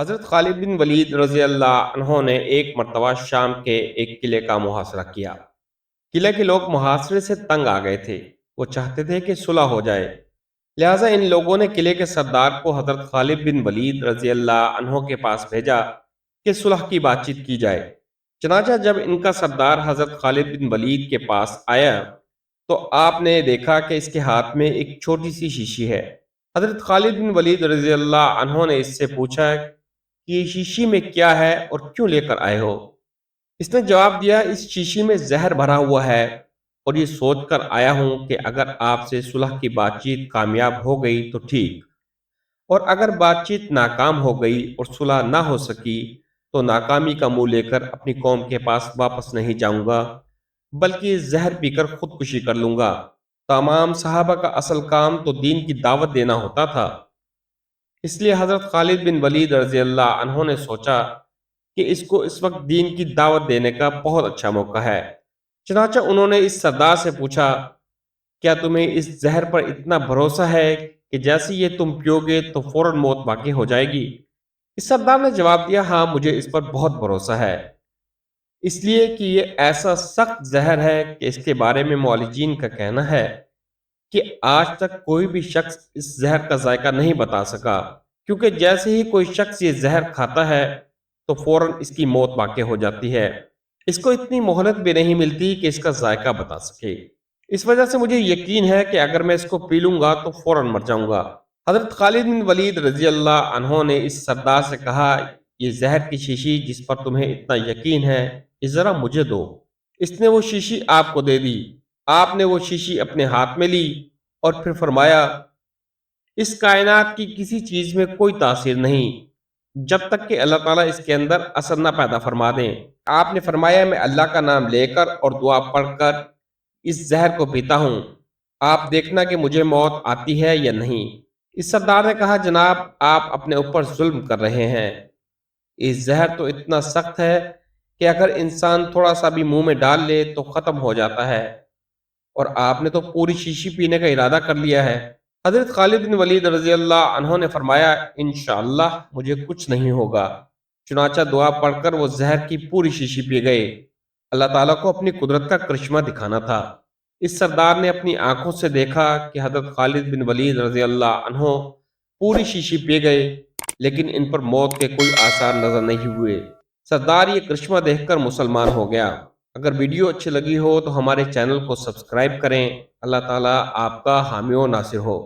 حضرت خالد بن ولید رضی اللہ عنہ نے ایک مرتبہ شام کے ایک قلعے کا محاصرہ کیا۔ قلعے کے لوگ محاصرے سے تنگ آ گئے تھے۔ وہ چاہتے تھے کہ صلح ہو جائے، لہٰذا ان لوگوں نے قلعے کے سردار کو حضرت خالد بن ولید رضی اللہ عنہ کے پاس بھیجا کہ صلح کی بات چیت کی جائے۔ چنانچہ جب ان کا سردار حضرت خالد بن ولید کے پاس آیا تو آپ نے دیکھا کہ اس کے ہاتھ میں ایک چھوٹی سی شیشی ہے۔ حضرت خالد بن ولید رضی اللہ عنہ نے اس سے پوچھا کہ یہ شیشی میں کیا ہے اور کیوں لے کر آئے ہو؟ اس نے جواب دیا، اس شیشی میں زہر بھرا ہوا ہے اور یہ سوچ کر آیا ہوں کہ اگر آپ سے صلح کی بات چیت کامیاب ہو گئی تو ٹھیک، اور اگر بات چیت ناکام ہو گئی اور صلح نہ ہو سکی تو ناکامی کا منہ لے کر اپنی قوم کے پاس واپس نہیں جاؤں گا، بلکہ زہر پی کر خودکشی کر لوں گا۔ تمام صحابہ کا اصل کام تو دین کی دعوت دینا ہوتا تھا، اس لیے حضرت خالد بن ولید رضی اللہ عنہ نے سوچا کہ اس کو اس وقت دین کی دعوت دینے کا بہت اچھا موقع ہے۔ چنانچہ انہوں نے اس سردار سے پوچھا، کیا تمہیں اس زہر پر اتنا بھروسہ ہے کہ جیسے یہ تم پیو گے تو فوراً موت واقع ہو جائے گی؟ اس سردار نے جواب دیا، ہاں مجھے اس پر بہت بھروسہ ہے، اس لیے کہ یہ ایسا سخت زہر ہے کہ اس کے بارے میں معالجین کا کہنا ہے کہ آج تک کوئی بھی شخص اس زہر کا ذائقہ نہیں بتا سکا، کیونکہ جیسے ہی کوئی شخص یہ زہر کھاتا ہے تو فوراً اس کی موت واقع ہو جاتی ہے۔ اس کو اتنی مہلت بھی نہیں ملتی کہ اس کا ذائقہ بتا سکے۔ اس وجہ سے مجھے یقین ہے کہ اگر میں اس کو پی لوں گا تو فوراً مر جاؤں گا۔ حضرت خالد بن ولید رضی اللہ عنہ نے اس سردار سے کہا، یہ زہر کی شیشی جس پر تمہیں اتنا یقین ہے، یہ ذرا مجھے دو۔ اس نے وہ شیشی آپ کو دے دی۔ آپ نے وہ شیشی اپنے ہاتھ میں لی اور پھر فرمایا، اس کائنات کی کسی چیز میں کوئی تاثیر نہیں جب تک کہ اللہ تعالیٰ اس کے اندر اثر نہ پیدا فرما دیں۔ آپ نے فرمایا، میں اللہ کا نام لے کر اور دعا پڑھ کر اس زہر کو پیتا ہوں، آپ دیکھنا کہ مجھے موت آتی ہے یا نہیں۔ اس سردار نے کہا، جناب آپ اپنے اوپر ظلم کر رہے ہیں، یہ زہر تو اتنا سخت ہے کہ اگر انسان تھوڑا سا بھی منہ میں ڈال لے تو ختم ہو جاتا ہے، اور آپ نے تو پوری شیشی پینے کا ارادہ کر لیا ہے۔ حضرت خالد بن ولید رضی اللہ عنہ نے فرمایا، انشاءاللہ مجھے کچھ نہیں ہوگا۔ چنانچہ دعا پڑھ کر وہ زہر کی پوری شیشی پی گئے۔ اللہ تعالیٰ کو اپنی قدرت کا کرشمہ دکھانا تھا۔ اس سردار نے اپنی آنکھوں سے دیکھا کہ حضرت خالد بن ولید رضی اللہ عنہ پوری شیشی پی گئے، لیکن ان پر موت کے کوئی آثار نظر نہیں ہوئے۔ سردار یہ کرشمہ دیکھ کر مسلمان ہو گیا۔ اگر ویڈیو اچھی لگی ہو تو ہمارے چینل کو سبسکرائب کریں۔ اللہ تعالیٰ آپ کا حامی و ناصر ہو۔